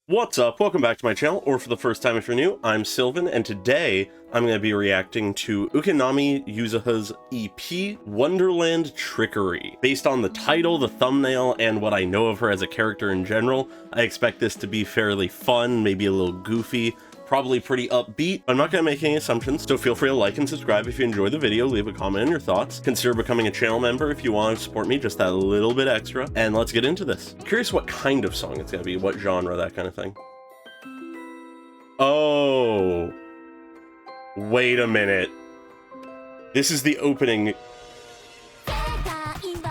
What's up? Welcome back to my channel, or for the first time if you're new, I'm Sylvan, and today I'm going to be reacting to Ukinami Yuzuha's EP, Wonderland Trickery. Based on the title, the thumbnail, and what I know of her as a character in general, I expect this to be fairly fun, maybe a little goofy, probably pretty upbeat. I'm not going to make any assumptions, so feel free to like and subscribe if you enjoy the video, leave a comment on your thoughts, consider becoming a channel member if you want to support me just that little bit extra, and let's get into this. I'm curious what kind of song it's going to be, what genre, that kind of thing. Oh, wait a minute. This is the opening.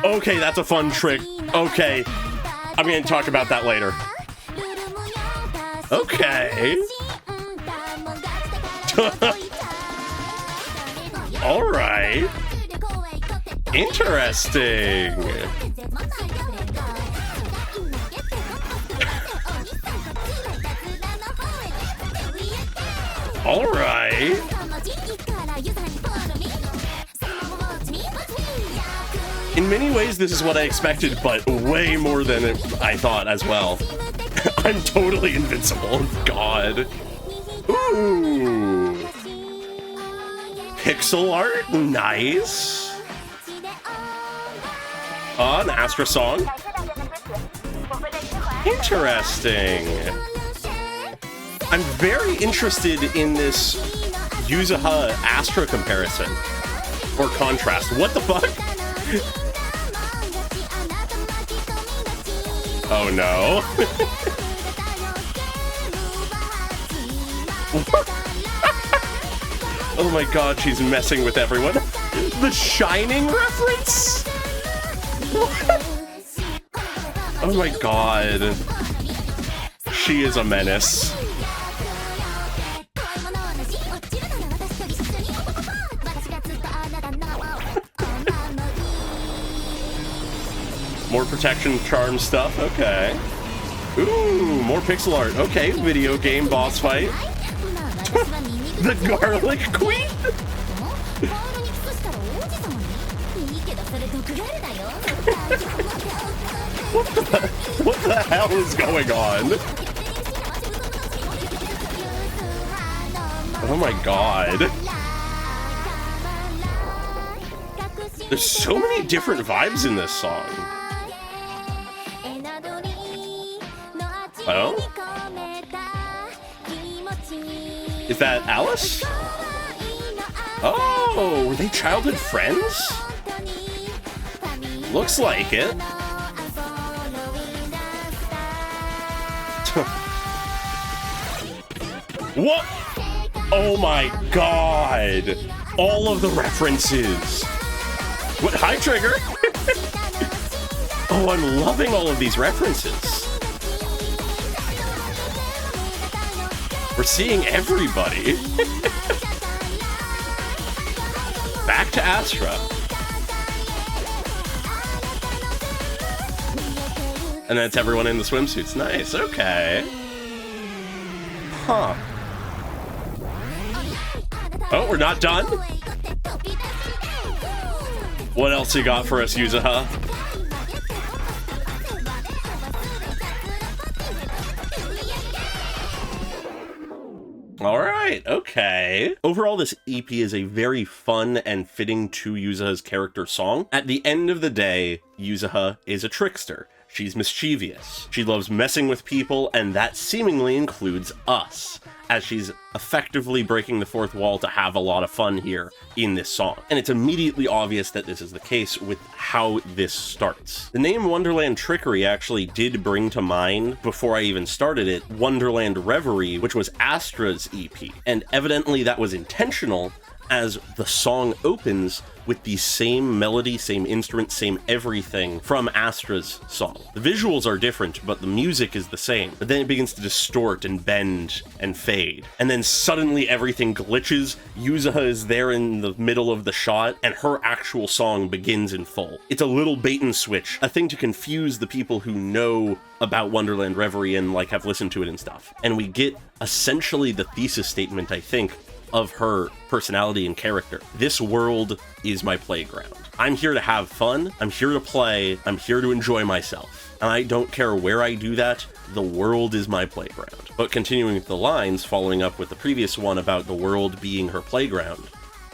Okay, that's a fun trick. Okay, I'm going to talk about that later. Okay. All right. Interesting. All right. In many ways, this is what I expected, but way more than I thought as well. I'm totally invincible. God. Ooh. Pixel art? Nice. An Astra song. Interesting. I'm very interested in this Yuzuha Astra comparison. Or contrast. What the fuck? Oh no. Oh my god, she's messing with everyone. The Shining reference? Oh my god. She is a menace. More protection charm stuff, okay. Ooh, more pixel art. Okay, video game boss fight. The Garlic Queen? What the hell is going on? Oh my god. There's so many different vibes in this song. Oh? Is that Alice? Oh, were they childhood friends? Looks like it. What? Oh my god. All of the references. What? Hi, Trigger. Oh, I'm loving all of these references. We're seeing everybody. Back to Astra. And then it's everyone in the swimsuits. Nice, okay. Huh. Oh, we're not done? What else you got for us, Yuzuha? Alright, okay. Overall, this EP is a very fun and fitting to Yuzuha's character song. At the end of the day, Yuzuha is a trickster. She's mischievous. She loves messing with people, and that seemingly includes us, as she's effectively breaking the fourth wall to have a lot of fun here in this song. And it's immediately obvious that this is the case with how this starts. The name Wonderland Trickery actually did bring to mind, before I even started it, Wonderland Reverie, which was Astra's EP. And evidently that was intentional, as the song opens with the same melody, same instrument, same everything from Astra's song. The visuals are different, but the music is the same. But then it begins to distort and bend and fade. And then suddenly everything glitches, Yuzuha is there in the middle of the shot, and her actual song begins in full. It's a little bait and switch, a thing to confuse the people who know about Wonderland Reverie and like have listened to it and stuff. And we get essentially the thesis statement, I think, of her personality and character. This world is my playground. I'm here to have fun, I'm here to play, I'm here to enjoy myself. And I don't care where I do that, the world is my playground. But continuing with the lines, following up with the previous one about the world being her playground,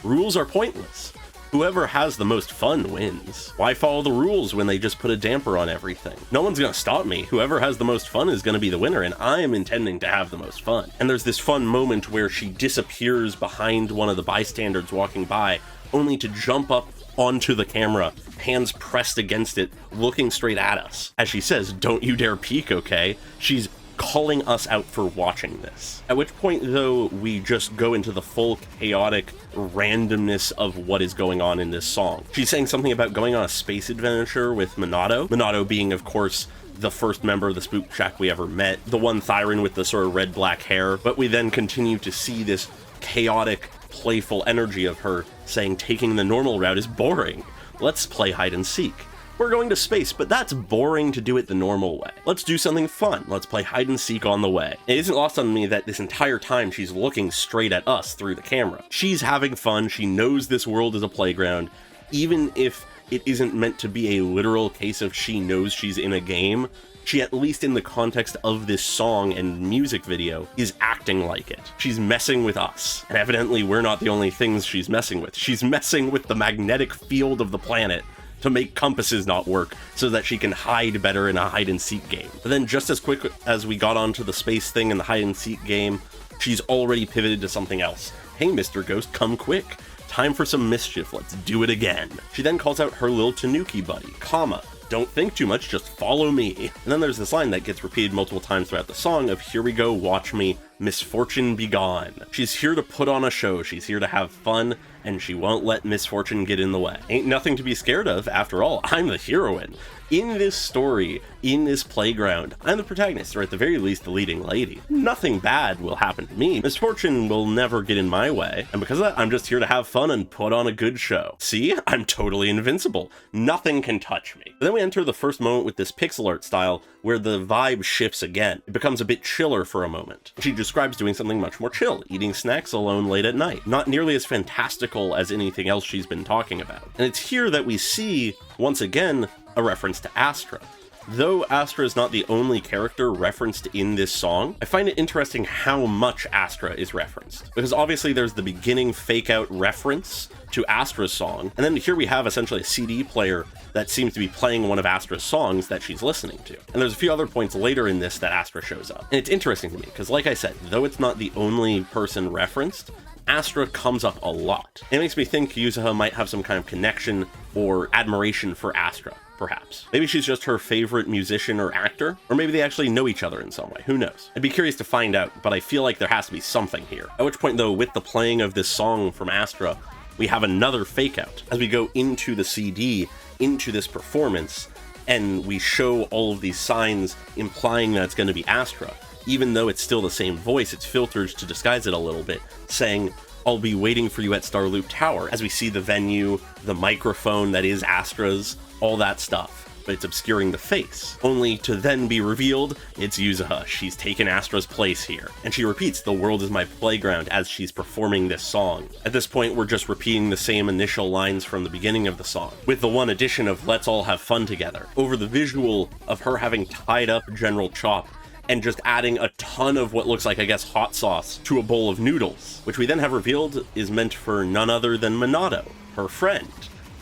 rules are pointless. Whoever has the most fun wins. Why follow the rules when they just put a damper on everything? No one's gonna stop me. Whoever has the most fun is gonna be the winner, and I am intending to have the most fun. And there's this fun moment where she disappears behind one of the bystanders walking by, only to jump up onto the camera, hands pressed against it, looking straight at us. As she says, "Don't you dare peek, okay?" She's calling us out for watching this. At which point, though, we just go into the full chaotic randomness of what is going on in this song. She's saying something about going on a space adventure with Minato. Minato being, of course, the first member of the Spook Shack we ever met, the one Thyron with the sort of red-black hair, but we then continue to see this chaotic, playful energy of her saying taking the normal route is boring. Let's play hide and seek. We're going to space, but that's boring to do it the normal way. Let's do something fun. Let's play hide and seek on the way. It isn't lost on me that this entire time she's looking straight at us through the camera. She's having fun. She knows this world is a playground, even if it isn't meant to be a literal case of she knows she's in a game. She, at least in the context of this song and music video, is acting like it. She's messing with us. And evidently we're not the only things she's messing with. She's messing with the magnetic field of the planet to make compasses not work so that she can hide better in a hide and seek game. But then just as quick as we got onto the space thing in the hide and seek game, she's already pivoted to something else. Hey, Mr. Ghost, come quick. Time for some mischief, let's do it again. She then calls out her little Tanuki buddy, Kama. Don't think too much, just follow me. And then there's this line that gets repeated multiple times throughout the song of here we go, watch me, misfortune be gone. She's here to put on a show, she's here to have fun, and she won't let misfortune get in the way. Ain't nothing to be scared of, after all, I'm the heroine. In this story, in this playground, I'm the protagonist, or at the very least, the leading lady. Nothing bad will happen to me. Misfortune will never get in my way, and because of that, I'm just here to have fun and put on a good show. See? I'm totally invincible. Nothing can touch me. But then we enter the first moment with this pixel art style, where the vibe shifts again. It becomes a bit chiller for a moment. She describes doing something much more chill, eating snacks alone late at night. Not nearly as fantastical as anything else she's been talking about. And it's here that we see, once again, a reference to Astra. Though Astra is not the only character referenced in this song, I find it interesting how much Astra is referenced. Because obviously there's the beginning fake-out reference to Astra's song, and then here we have essentially a CD player that seems to be playing one of Astra's songs that she's listening to. And there's a few other points later in this that Astra shows up. And it's interesting to me, because like I said, though it's not the only person referenced, Astra comes up a lot. It makes me think Yuzuha might have some kind of connection or admiration for Astra, perhaps. Maybe she's just her favorite musician or actor, or maybe they actually know each other in some way, who knows? I'd be curious to find out, but I feel like there has to be something here. At which point though, with the playing of this song from Astra, we have another fake out. As we go into the CD, into this performance, and we show all of these signs implying that it's going to be Astra. Even though it's still the same voice, it's filtered to disguise it a little bit, saying, I'll be waiting for you at Starloop Tower, as we see the venue, the microphone that is Astra's, all that stuff. But it's obscuring the face, only to then be revealed, it's Yuzuha. She's taken Astra's place here. And she repeats, the world is my playground, as she's performing this song. At this point, we're just repeating the same initial lines from the beginning of the song, with the one addition of let's all have fun together, over the visual of her having tied up General Chop and just adding a ton of what looks like, I guess, hot sauce to a bowl of noodles, which we then have revealed is meant for none other than Minato, her friend,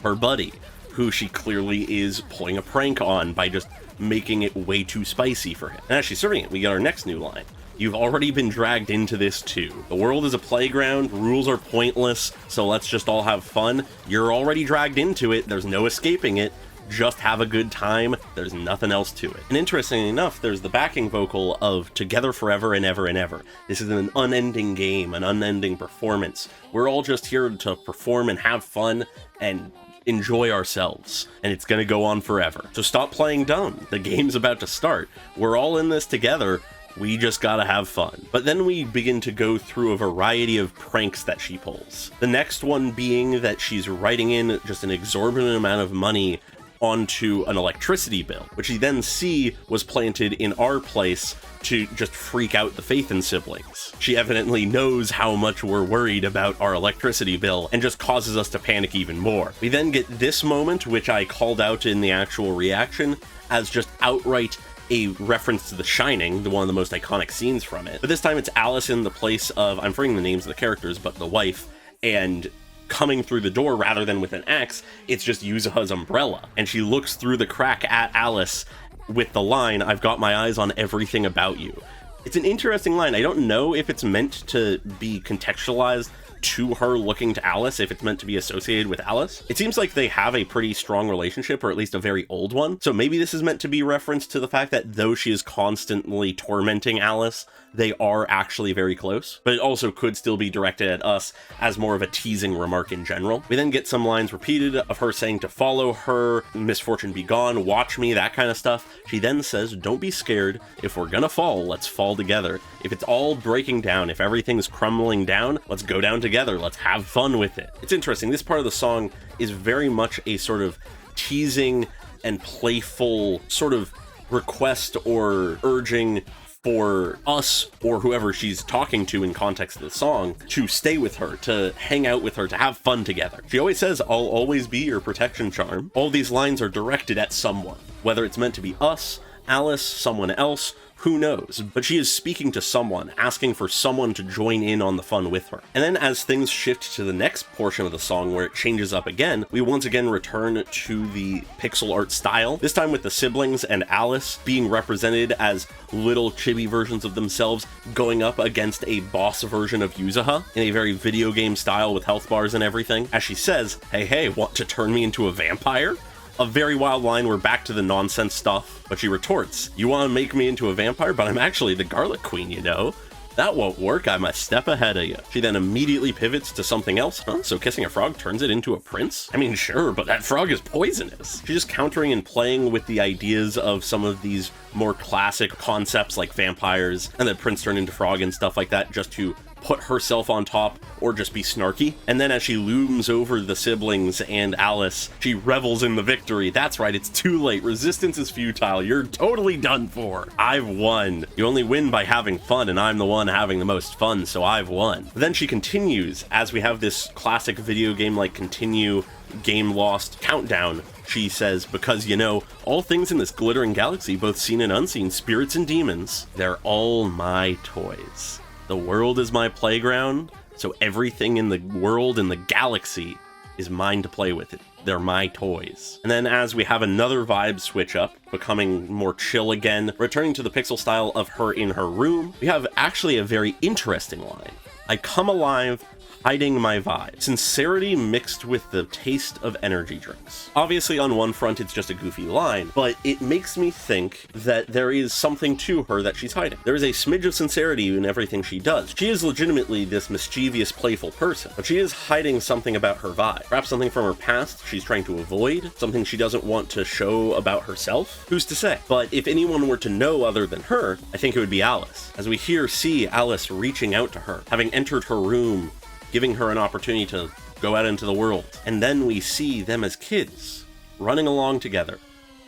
her buddy, who she clearly is pulling a prank on by just making it way too spicy for him. And as she's serving it, we get our next new line. You've already been dragged into this too. The world is a playground, rules are pointless, so let's just all have fun. You're already dragged into it, there's no escaping it. Just have a good time, there's nothing else to it. And interestingly enough, there's the backing vocal of Together Forever and Ever and Ever. This is an unending game, an unending performance. We're all just here to perform and have fun and enjoy ourselves, and it's gonna go on forever. So stop playing dumb, the game's about to start. We're all in this together, we just gotta have fun. But then we begin to go through a variety of pranks that she pulls. The next one being that she's writing in just an exorbitant amount of money onto an electricity bill, which you then see was planted in our place to just freak out the Phaethon siblings. She evidently knows how much we're worried about our electricity bill and just causes us to panic even more. We then get this moment, which I called out in the actual reaction, as just outright a reference to The Shining, one of the most iconic scenes from it. But this time it's Alice in the place of, I'm forgetting the names of the characters, but the wife, and coming through the door rather than with an axe, it's just Yuzuha's umbrella. And she looks through the crack at Alice with the line, "I've got my eyes on everything about you." It's an interesting line. I don't know if it's meant to be contextualized to her looking to Alice, if it's meant to be associated with Alice. It seems like they have a pretty strong relationship, or at least a very old one. So maybe this is meant to be reference to the fact that though she is constantly tormenting Alice, they are actually very close. But it also could still be directed at us as more of a teasing remark in general. We then get some lines repeated of her saying to follow her, misfortune be gone, watch me, that kind of stuff. She then says, don't be scared. If we're gonna fall, let's fall together. If it's all breaking down, if everything's crumbling down, let's go down together. Let's have fun with it. It's interesting. This part of the song is very much a sort of teasing and playful sort of request or urging for us or whoever she's talking to in context of the song to stay with her, to hang out with her, to have fun together. She always says, I'll always be your protection charm. All these lines are directed at someone, whether it's meant to be us, Alice, someone else, who knows? But she is speaking to someone, asking for someone to join in on the fun with her. And then as things shift to the next portion of the song where it changes up again, we once again return to the pixel art style, this time with the siblings and Alice being represented as little chibi versions of themselves going up against a boss version of Yuzuha in a very video game style with health bars and everything. As she says, hey, want to turn me into a vampire? A very wild line, we're back to the nonsense stuff, but she retorts, you want to make me into a vampire, but I'm actually the Garlic Queen, you know? That won't work, I'm a step ahead of you. She then immediately pivots to something else. Huh? So kissing a frog turns it into a prince? I mean, sure, but that frog is poisonous. She's just countering and playing with the ideas of some of these more classic concepts like vampires, and then prince turn into frog and stuff like that, just to put herself on top or just be snarky. And then as she looms over the siblings and Alice, she revels in the victory. That's right, it's too late. Resistance is futile. You're totally done for. I've won. You only win by having fun, and I'm the one having the most fun, so I've won. Then she continues, as we have this classic video game like continue game lost countdown. She says, because you know, all things in this glittering galaxy, both seen and unseen, spirits and demons, they're all my toys. The world is my playground, so everything in the world and the galaxy is mine to play with. They're my toys. And then as we have another vibe switch up, becoming more chill again, returning to the pixel style of her in her room, we have actually a very interesting line. I come alive, hiding my vibe. Sincerity mixed with the taste of energy drinks. Obviously, on one front, it's just a goofy line, but it makes me think that there is something to her that she's hiding. There is a smidge of sincerity in everything she does. She is legitimately this mischievous, playful person, but she is hiding something about her vibe. Perhaps something from her past she's trying to avoid, something she doesn't want to show about herself. Who's to say? But if anyone were to know other than her, I think it would be Alice. As we see Alice reaching out to her, having entered her room, giving her an opportunity to go out into the world. And then we see them as kids, running along together.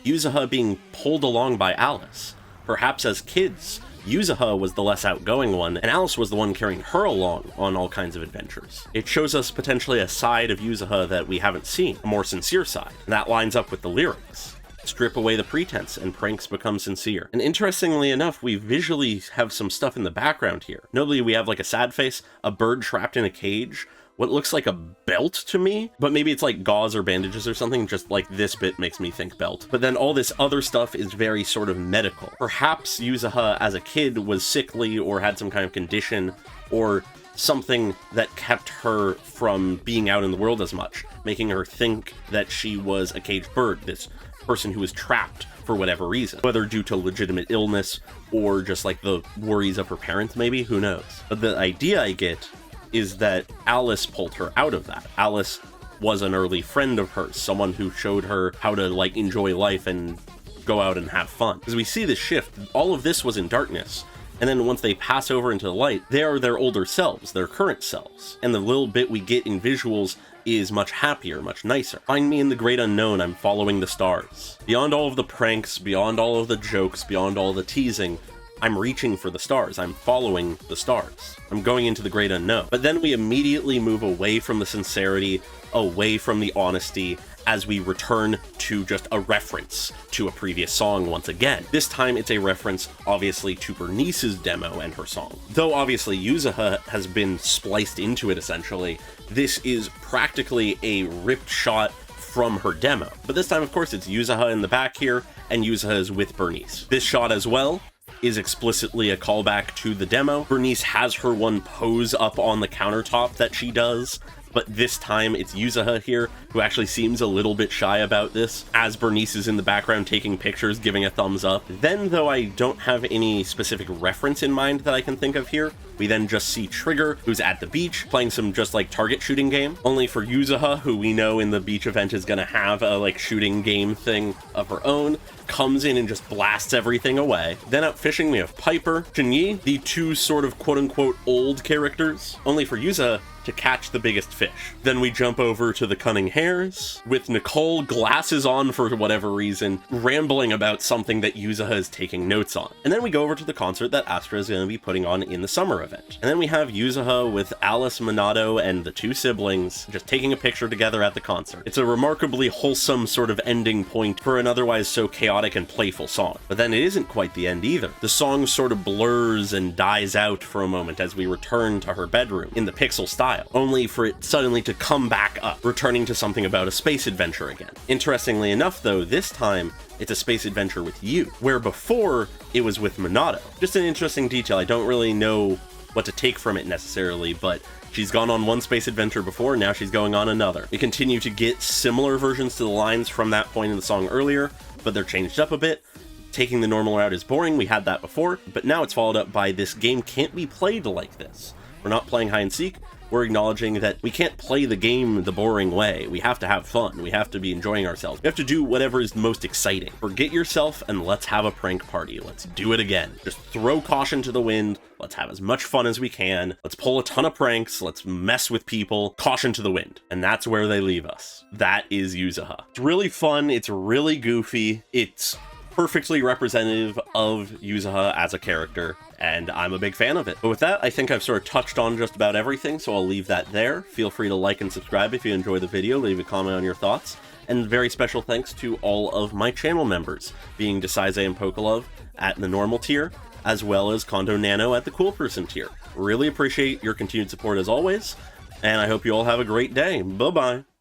Yuzuha being pulled along by Alice. Perhaps as kids, Yuzuha was the less outgoing one, and Alice was the one carrying her along on all kinds of adventures. It shows us potentially a side of Yuzuha that we haven't seen, a more sincere side. And that lines up with the lyrics. Strip away the pretense and pranks become sincere. And interestingly enough, we visually have some stuff in the background here. Notably, we have like a sad face, a bird trapped in a cage, what looks like a belt to me, but maybe it's like gauze or bandages or something, just like this bit makes me think belt. But then all this other stuff is very sort of medical. Perhaps Yuzuha as a kid was sickly or had some kind of condition or something that kept her from being out in the world as much, making her think that she was a caged bird, this person who was trapped for whatever reason, whether due to legitimate illness or just like the worries of her parents, maybe, who knows. But the idea I get is that Alice pulled her out of that. Alice was an early friend of hers, someone who showed her how to like enjoy life and go out and have fun. Because we see this shift, all of this was in darkness, and then once they pass over into the light, they are their older selves, their current selves. And the little bit we get in visuals is much happier, much nicer. Find me in the great unknown, I'm following the stars. Beyond all of the pranks, beyond all of the jokes, beyond all the teasing, I'm reaching for the stars, I'm following the stars. I'm going into the great unknown. But then we immediately move away from the sincerity, away from the honesty, as we return to just a reference to a previous song once again. This time it's a reference, obviously, to Bernice's demo and her song. Though obviously Yuzuha has been spliced into it essentially, this is practically a ripped shot from her demo. But this time, of course, it's Yuzuha in the back here, and Yuzuha is with Bernice. This shot as well is explicitly a callback to the demo. Bernice has her one pose up on the countertop that she does, but this time it's Yuzuha here, who actually seems a little bit shy about this, as Bernice is in the background taking pictures, giving a thumbs up. Then, though I don't have any specific reference in mind that I can think of here, we then just see Trigger, who's at the beach, playing some just like target shooting game, only for Yuzuha, who we know in the beach event is gonna have a like shooting game thing of her own, comes in and just blasts everything away. Then out fishing we have Piper, Chunyi, the two sort of quote-unquote old characters, only for Yuzuha to catch the biggest fish. Then we jump over to the Cunning Hares, with Nicole, glasses on for whatever reason, rambling about something that Yuzuha is taking notes on. And then we go over to the concert that Astra is going to be putting on in the summer event. And then we have Yuzuha with Alice, Minato, and the two siblings just taking a picture together at the concert. It's a remarkably wholesome sort of ending point for an otherwise so chaotic and playful song. But then it isn't quite the end either. The song sort of blurs and dies out for a moment as we return to her bedroom in the pixel style, only for it suddenly to come back up, returning to something about a space adventure again. Interestingly enough though, this time it's a space adventure with you, where before it was with Minato. Just an interesting detail. I don't really know what to take from it necessarily, but she's gone on one space adventure before, now she's going on another. We continue to get similar versions to the lines from that point in the song earlier, but they're changed up a bit. Taking the normal route is boring, we had that before, but now it's followed up by this game can't be played like this. We're not playing hide and seek, we're acknowledging that we can't play the game the boring way. We have to have fun, we have to be enjoying ourselves. We have to do whatever is most exciting. Forget yourself and let's have a prank party. Let's do it again. Just throw caution to the wind, let's have as much fun as we can, let's pull a ton of pranks, let's mess with people, caution to the wind. And that's where they leave us. That is Yuzuha. It's really fun, it's really goofy, it's perfectly representative of Yuzuha as a character, and I'm a big fan of it. But with that, I think I've sort of touched on just about everything, so I'll leave that there. Feel free to like and subscribe if you enjoy the video, leave a comment on your thoughts, and very special thanks to all of my channel members, being Desaize and Pokelove at the normal tier, as well as Kondo Nano at the cool person tier. Really appreciate your continued support as always, and I hope you all have a great day. Bye-bye.